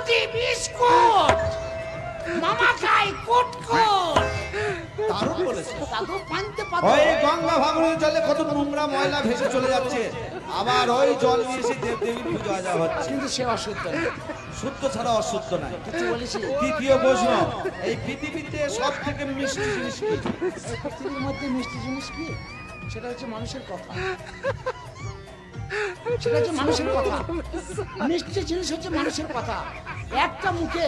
রুটি বিস্কুট মামা খাই কুটকুট দারুণ বলেছে দাদু পান্তে পাতো ওই গঙ্গা ভাগীরথীর জলে কত নোংরা ময়লা ভেসে চলে যাচ্ছে, আবার ওই জল নিয়ে এসে দেবদেবীর পুজো আজা হচ্ছে। কিন্তু সে অশুদ্ধ না। শুদ্ধ ছাড়া অশুদ্ধ নাই। কিছু বলেছি দ্বিতীয় প্রশ্ন, এই পৃথিবীতে সব থেকে মিষ্টি জিনিস কি? এই পৃথিবীর মধ্যে মিষ্টি জিনিস কি? সেটা হচ্ছে মানুষের কথা। সেটা হচ্ছে মানুষের কথা। মিষ্টি জিনিস হচ্ছে মানুষের কথা। একটা মুখে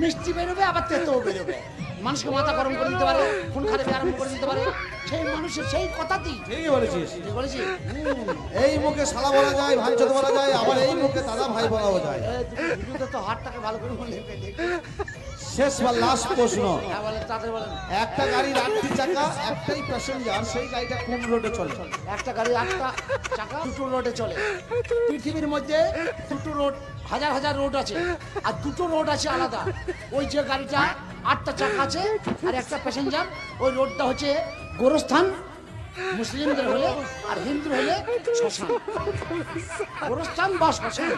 মিষ্টি বেরোবে, আবার তেতো বেরোবে। মানুষকে মাথা গরম করে দিতে পারে, খুন খারাপে আরম্ভ করে দিতে পারে। সেই মানুষের সেই কথাতেই ঠিকই বলেছিস। ঠিক বলেছি। এই মুখে শালা বলা যায়, ভাইচোদ বলা যায়, আবার এই মুখে দাদা ভাই বলাও যায়। দুটো তো হাতটাকে ভালো করে মনে শেষ বা লাস্ট প্রশ্ন, হ্যাঁ বলেন, তাদের বলেন। একটা গাড়ির 8টি চাকা, একটাই প্যাসেঞ্জার, সেই গাড়িটা কোন রোডে চলে? একটা গাড়ি 8টা চাকা দুটো রোডে চলে। পৃথিবীর মধ্যে দুটো রোড, হাজার হাজার রোড আছে, আর দুটো রোড আছে আলাদা। ওই যে গাড়িটা 8টা চাকা আছে আর একটা প্যাসেঞ্জার, ওই রোডটা হচ্ছে গোরস্থান মুসলিমদের হলে, আর হিন্দু হলে শ্মশান। গোরস্থান বা শ্মশান,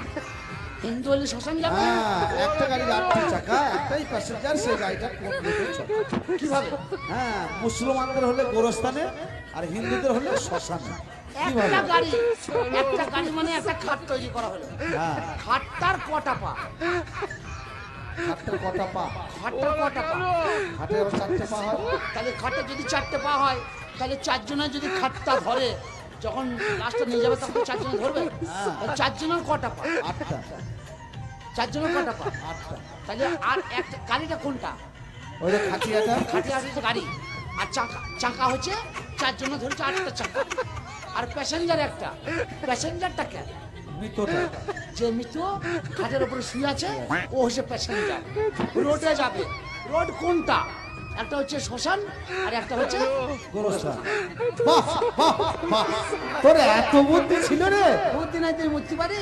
হিন্দু হলে শ্মশান যাবে। হ্যাঁ, একটা গাড়ির 8টি চাকা, একটাই প্যাসেঞ্জার, সেই গাড়িটা কোন রোডে চলে? কিভাবে? হ্যাঁ, মুসলমানদের হলে গোরস্থানে, আর হিন্দুদের হলে শ্মশানে। একটা গাড়ি মানে একটা খাট তৈরি করা হলো। হ্যাঁ, খাটটার কটা পা? খাটের কটা পা? খাটটার কটা পা? খাটে আবার 4টে পা হয়। তাহলে খাটে যদি 4টে পা হয়, তাহলে 4 জনের যদি খাটটা ধরে, যখন লাস্টে নিয়ে যাবে তখন 4 জন ধরবে। 4 জনের কটা পা? 8টা। 4 জনের কটা পা? 8টা। তাহলে আর একটা গাড়িটা কোনটা? ওই যে খাটিয়াটা। খাটিয়া হচ্ছে গাড়ি, আর চাকা হচ্ছে 4 জনের ধরেছে 8টা চাকা। আর প্যাসেঞ্জার একটা, প্যাসেঞ্জারটা কে? মৃতটা। যে মৃত খাটের উপরে শুয়ে আছে ও হচ্ছে প্যাসেঞ্জার। রোডে যাবে। রোড কোনটা? একটা হচ্ছে শ্মশান আর একটা হচ্ছে গোরস্থান। বাহ বাহ বাহ, তোর এত বুদ্ধি ছিল রে। বুদ্ধি নাই তুই মরতে পারে।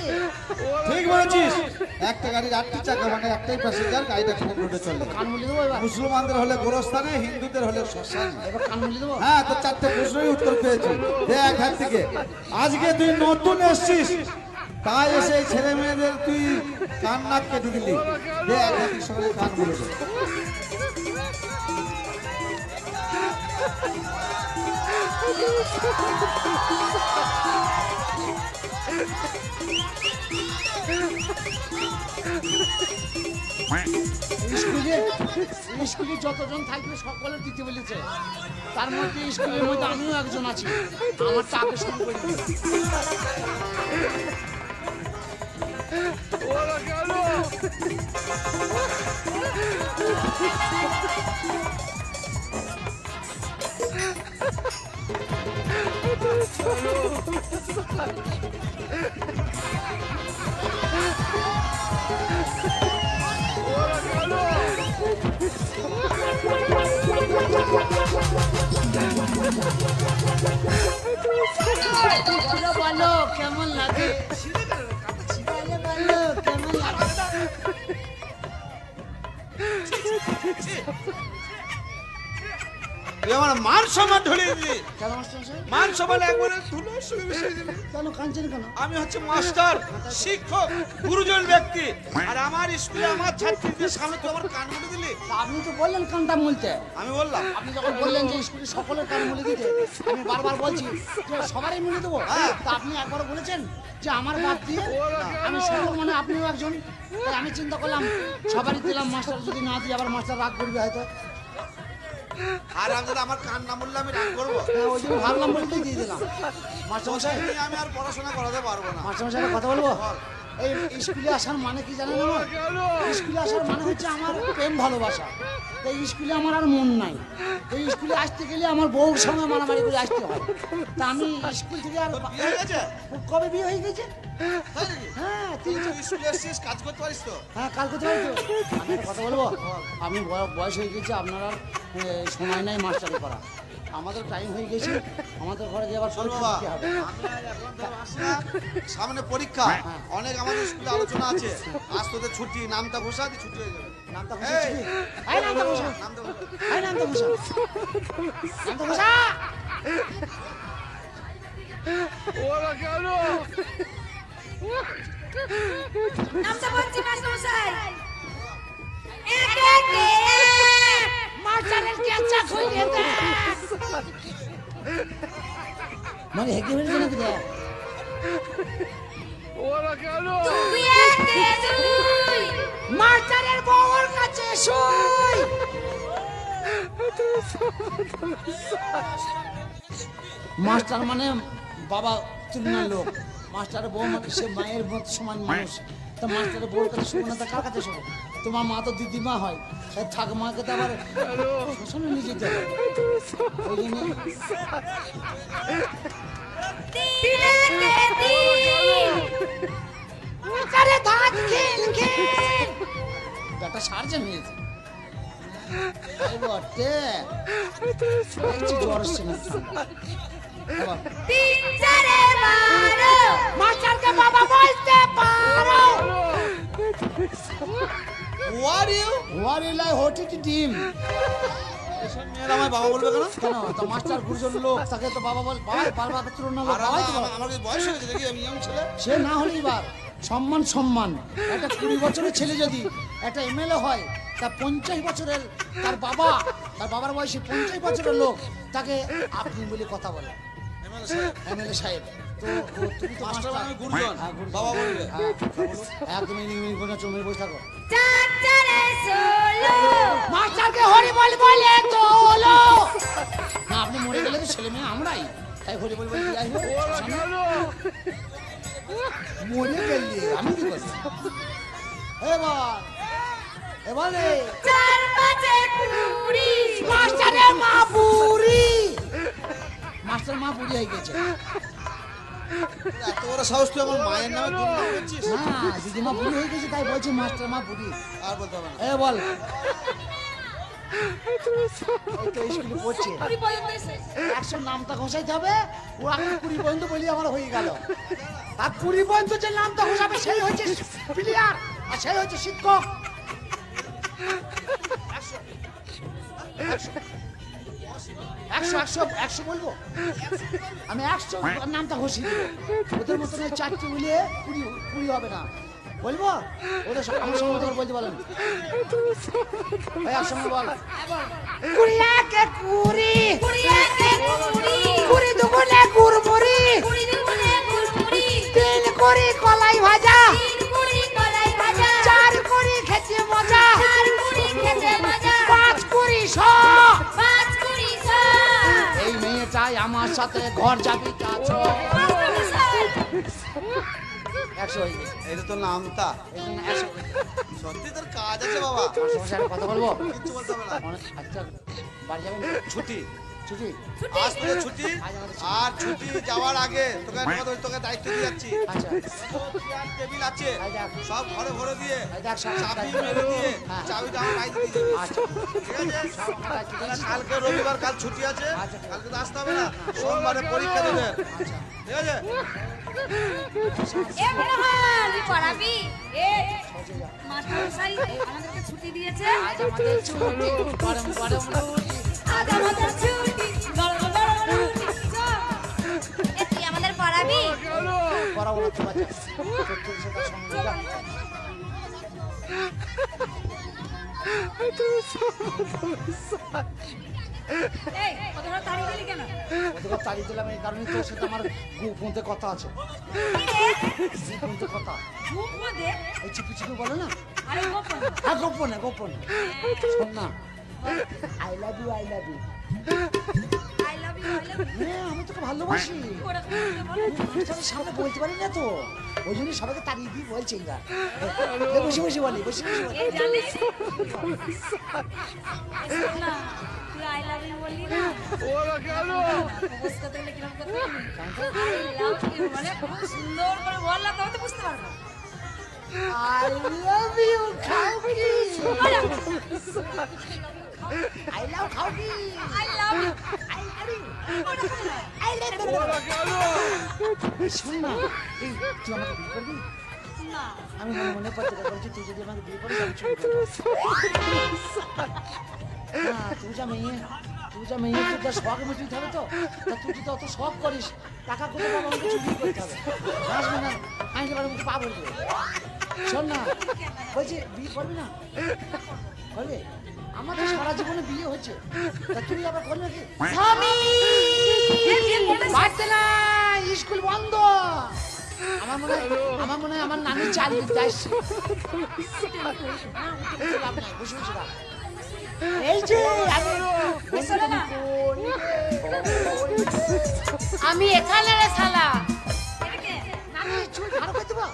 ঠিক বলেছিস। একটা গাড়ির 8টি চাকা মানে একটাই প্যাসেঞ্জার, গাড়িটা কোন রোডে চলে? কান মুলি দেবো এবার। মুসলমানদের হলে গোরস্থানে, হিন্দুদের হলে শ্মশান। এবার কান মুলি দেবো। হ্যাঁ, তো 4টে প্রশ্নের উত্তর পেয়েছি। দেখ হাত থেকে, আজকে তুই নতুন এসেছিস, তাই এসে এই ছেলে মেয়েদের তুই কান নাক কেটে দিলি। দেখ হাত সঙ্গে কান বলে দে। স্কুলে যতজন থাকবে সকলের দিতে বলেছে। তার মধ্যে স্কুলের মধ্যে আমিও একজন আছি। আমারটা আগে শুরু করে দিই। বলো বলো কেমন লাগে? বলো বলো কেমন লাগে? তুই আমার মান সম্মান ঢুলিয়ে দিলি। কেন মাস্টার সাহেব? মান সম্মান একবারে ধুলো শুয়ে মিশিয়ে দিলি। কেন কাঁদছেন কেন? আমি হচ্ছে মাস্টার, শিক্ষক, গুরুজন ব্যক্তি, আর আমার স্কুলে আমার ছাত্রীদের সামনে তো আমার কান মুড়ে দিলি। তা আপনি তো বললেন কানটা মুলতে। আমি বললাম আপনি যখন বললেন যে স্কুলে সকলের কান মুলে দিতে, আমি বারবার বলছি যে সবারই মুলে দেবো। তা আপনি একবার বলেছেন যে আমার বাদ দিয়ে আমি সকল, মানে আপনিও একজন। তাই আমি চিন্তা করলাম সবারই দিলাম, মাস্টার যদি না দিয়ে আবার মাস্টার রাগ করবে হয়তো। আর আমি যদি আমার কান না মুড়লে আমি রাগ করবো। ওই জন্য ভাবলাম বলতে দিয়ে দিলাম। মাস্টার মশাই, আমি আর পড়াশোনা করাতে পারবো না। মাস্টার মশাই কথা বলবো? এই স্কুলে আসার মানে কি জানেন? আমার স্কুলে আসার মানে হচ্ছে আমার প্রেম ভালোবাসা। এই স্কুলে আমার আর মন নাই। এই স্কুলে আসতে গেলে আমার বউর সঙ্গে মারামারি করে আসতে হয়। তা আমি স্কুল থেকে আর বিয়ে হয়ে গেছে? কবে বিয়ে হয়ে গেছে? তাই নাকি? হ্যাঁ, তুই স্কুলে এসেছিস, কাজ করতে পারিস তো? হ্যাঁ, কাল করতে পারি তো। আমি একটা কথা বলবো? আমি বয়স হয়ে গেছে, আপনার আর সময় নাই মাস্টারি করা। আমাদের টাইম হয়ে গেছে, আমাদের ঘরে গিয়ে আবার পরীক্ষা দিতে হবে। সামনে পরীক্ষা, অনেক আমাদের স্কুলে আলোচনা আছে। আজ তোদের ছুটি, নামটা ঘোষা দি, ছুটি হয়ে যাবে। নামটা ঘোষা ছুটি? এই নামটা ঘোষা, নামটা ঘোষা। এই নামটা ঘোষা, নামটা ঘোষা। ওরা কেন? নামটা বলছি মাস্টারমশাই। দরজা খুলে দে মানে হেগে ফেলেছে নাকি দেখ ওরা কেন তুই একে তুই মাস্টারের বউর কাছে শুই মাস্টার মানে বাবা তুলনার লোক মাস্টারের বউ মানে সে মায়ের মত সমান মানুষ তা মাস্টারের বউর কাছে শুভ না তা কার কাছে শুভ তোমার মা তো দিদিমা হয় তাই ঠাকুমাকে তো আবার শোষণে নিয়ে যেতে হবে ওই জন্য তুই একে তুই মাস্টারে দাঁত খেল খেল ব্যাটা সার্জেন হয়েছে তাই বটে দেখছি জ্বর আসছে না আবার তিন চারে বারো মাস্টারকে বাবা বলতে পারো ওয়ারিলাই হটিটি ডিম এসব মেয়েরা আমায় বাবা বলবে কেন? কেন তো মাস্টার গুরুজন লোক তাকে তো বাবা বল বাবা বারবার তুলনা লোক আর বাবাই তো আমার কি বয়স হয়ে গেছে দেখি আমি ইয়ং ছেলে সে না হলে এবার সম্মান সম্মান একটা 20 বছরের ছেলে যদি একটা এমএলএ হয় তা 50 বছরের তার বাবার বয়সে 50 বছরের লোক তাকে আপনি বলে কথা বলে এমএলএ সাহেব তো তুমি তো মাস্টার মাস্টার মানে গুরুজন, হ্যাঁ, গুরুজন। বাবা বলবে। হ্যাঁ, একদম ইংলিশ বলে চমে বসে থাকো চার চারে ষোলো মাস্টারকে হরি বল বলে তোলো না আপনি মরে গেলে তো ছেলে মেয়ে আমরাই তাই হরি বল বলে যাই হোক ওরা কেন মরে গেলে আমি কি করব এবারে চার পাঁচে কুড়ি মাস্টারের মা বুড়ি মাস্টার মা বুড়ি হয়ে গেছে এত বড় সাহস তুই আমার মায়ের নামে দুর্নাম করছিস না দিদিমা বুড়ি হয়ে গেছে তাই বলছি মাস্টার মা বুড়ি আর বলতে হবে না বল এই তো স্কুলে পড়ছে কুড়ি পর্যন্ত এসে 100 নামটা ঘোষাইতে হবে ও আগে 20 পর্যন্ত বলি আমার হয়ে গেল আর 20 পর্যন্ত যে নামটা ঘোষাবে সেই হচ্ছে প্লেয়ার আর সেই হচ্ছে শিক্ষক 100 বলবো আমি 100 নামটা ঘোষিয়ে দেবো ওদের মতন ওই 4টে মিলিয়ে 20 হবে না বলবো ওদের আমার সঙ্গে ওদের বলতে বলেন ভাই একসঙ্গে বল 20 একে 20 কুড়ি একে কুড়ি 20 দুগুণে গুড়মুড়ি কুড়ি দুগুণে কুড়ি 3 করে কলাই ভাজা তিন কুড়ি কলাই ভাজা 4 করে খেতে মজা চার কুড়ি খেতে মজা 5 করে শ পাঁচ কুড়ি ছ এই মেয়েটাই আমার সাথে ঘর যাবি তা ছ পাঁচ কুড়ি ছ 100 হয়ে গেছে এটা তো নামতা এই জন্য 100 সত্যি তোর কাজ আছে বাবা সমস্যা কথা বলবো কিচ্ছু বলতে হবে না আচ্ছা বাড়ি যাবেন ছুটি ছুটি আজ থেকে ছুটি আর ছুটি যাওয়ার আগে তোকে দায়িত্ব দিয়ে যাচ্ছি আচ্ছা চেয়ার টেবিল আছে এই দেখ। সব ঘরে ভরে দিয়ে এই দেখ সব চাবি দায়িত্ব। মেরে দিয়ে হ্যাঁ। চাবিটা আমার বাড়িতে দিয়ে দেবে আচ্ছা ঠিক আছে সব দায়িত্ব দিয়েছি। কালকে রবিবার কাল ছুটি আছে আচ্ছা। কালকে তো আসতে হবে না সোমবারে পরীক্ষা দেবে আচ্ছা ঠিক আছে এ মনোহর তুই পড়াবি এ সোজা যা। মাস্টার মশাই আমাদেরকে ছুটি দিয়েছে আজ আমাদের ছুটি গরম গরম রুটি আজ আমাদের ছুটি গরম গরম রুটি চল। এ তুই আমাদের পড়াবি কেন করাবো না তো বাচ্চা সত্যি সেটা সঙ্গে যা এই কত বড় তাড়ি দিলি কেন ওদের তাড়িয়ে দিলাম এই কারণে তোর সাথে আমার গোপনতে কথা আছে গোপনতে কথা মুখ মধ্যে এই চিপি চিপি বলে না আরে গোপন হ্যাঁ গোপনে শোন না I love you I love you হ্যাঁ আমি তোকে ভালোবাসি ওরা বলে মাস্টারের সামনে বলতে পারি না তো ওই জন্য সবাইকে তাড়িয়ে দিয়ে বলছে এবার বসে বসে বলি বসে বসে বলি এ জানিস এ শোন না তুই আই লাভ ইউ বললি না ওরা কেন প্রপোজ করতে গেলে কিরকম করতে আই লাভ ইউ মানে খুব সুন্দর করে বল না তবে তো বুঝতে পারবো আই লাভ ইউ খাও কি আই লাভ খাও কি আই লাভ ইউ ওরা কেন শোন না এই তুই আমাকে বিয়ে করবি না আমি মনে মনে পত্রিকা বলছি তুই যদি আমাকে বিয়ে করিস আমি ছবি করবো না তুই যা মেয়ে তুই যা শখ মিটিয়ে হবে তো তা তুই যদি অত শখ করিস টাকা কোথাও পাবো আমাকে বিয়ে করতে হবে আসবে না আমি এবার মুখে পা বলবো শোন না বলছি বিয়ে করবি না করবে আমার তো সারা জীবনে বিয়ে হয়েছে, তা তুই আবার করলে কি? স্বামী বাড়তে না, স্কুল বন্ধ। আমার মনে হয় আমার নানি চাল দিতে আসছে। লাভ নাই, বসে বসে থাক। এই যে আমি এখানে রে শালা। নানি চুল ভালো করে দেবো।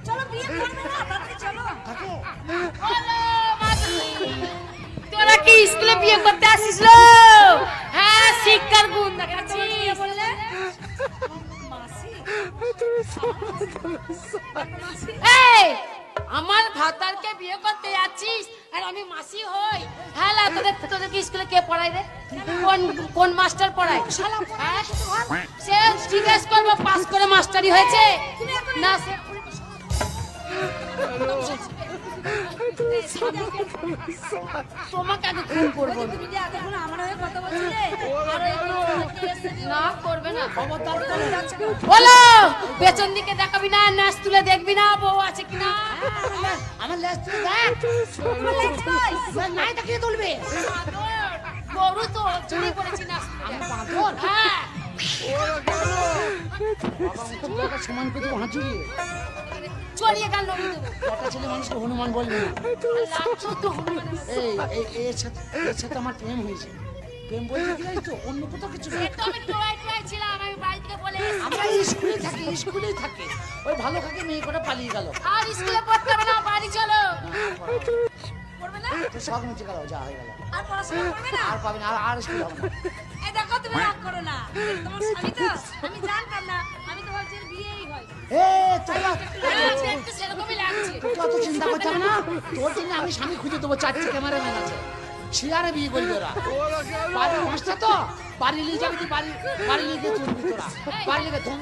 চলো বিয়ে করবে না, তাড়াতাড়ি চলো। থাকে। বলো মাসি, তোরা কি স্কুলে বিয়ে করতে আসিস লো? হ্যাঁ, শিক্ষার গুণ দেখাচ্ছিস। বললে মাসি, এই আমার ভাতারকে বিয়ে করতে যাচ্ছিস আর আমি মাসি হই? হ্যাঁ, তোদের কি স্কুলে কে পড়ায় রে? কোন মাস্টার পড়ায়? হ্যাঁ, সে জিজ্ঞেস করবো পাস করে মাস্টারি হয়েছে না। সে তোমাকে আগে খুন করবো। না করবে না, খবরদার করে। বলো, পেছন দিকে দেখাবি না, নাচ তুলে দেখবি না, বউ আছে কিনা। আমার লেজ তুলে দেখ। নাই দেখিয়ে তুলবে। গরু তো চুরি করেছি না। আমি বাঁধর। হ্যাঁ, সমান করে দেবো হাত জুড়িয়ে। চড়িয়ে গাল নড়িয়ে দেবো। একটা ছেলে মানুষকে হনুমান বলবে না। লাচ্ছু তো হনুমানের মতো। এর সাথে আমার প্রেম হয়েছে। প্রেম বলতে কি জানিস তো, অন্য কোথাও কিছু না। এ তো আমি টোয়াই ছিলাম, আমি বাড়ি থেকে বলে এসেছি। আমরা স্কুলেই থাকি। ওই ভালো কাকে মেয়ে করে পালিয়ে গেল। আর স্কুলে পড়তে হবে না, বাড়ি চলো। পড়বে না? তো শখ নিচে গেল, যা হয়ে গেল। আর পড়াশোনা করবে না? আর পাবি না, আর স্কুল হবে না। এই দেখো, তুমি রাগ করো না। তোমার স্বামী তো, আমি জানতাম না। আমি তো ভাবছি এর বিয়েই হয়। দেখতে সেরকমই লাগছে। তোকে অত চিন্তা করতে হবে না। তোর জন্য আমি স্বামী খুঁজে দেবো, 4টি ক্যামেরাম্যান আছে। শিয়ারে বিয়ে করবি ওরা। বাড়ির মাস্টার তো, বাড়ি নিয়ে যাবি তুই, বাড়ি নিয়ে গিয়ে তুলবি তোরা। বাড়ি নিয়ে ধুম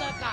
ধাক্কা।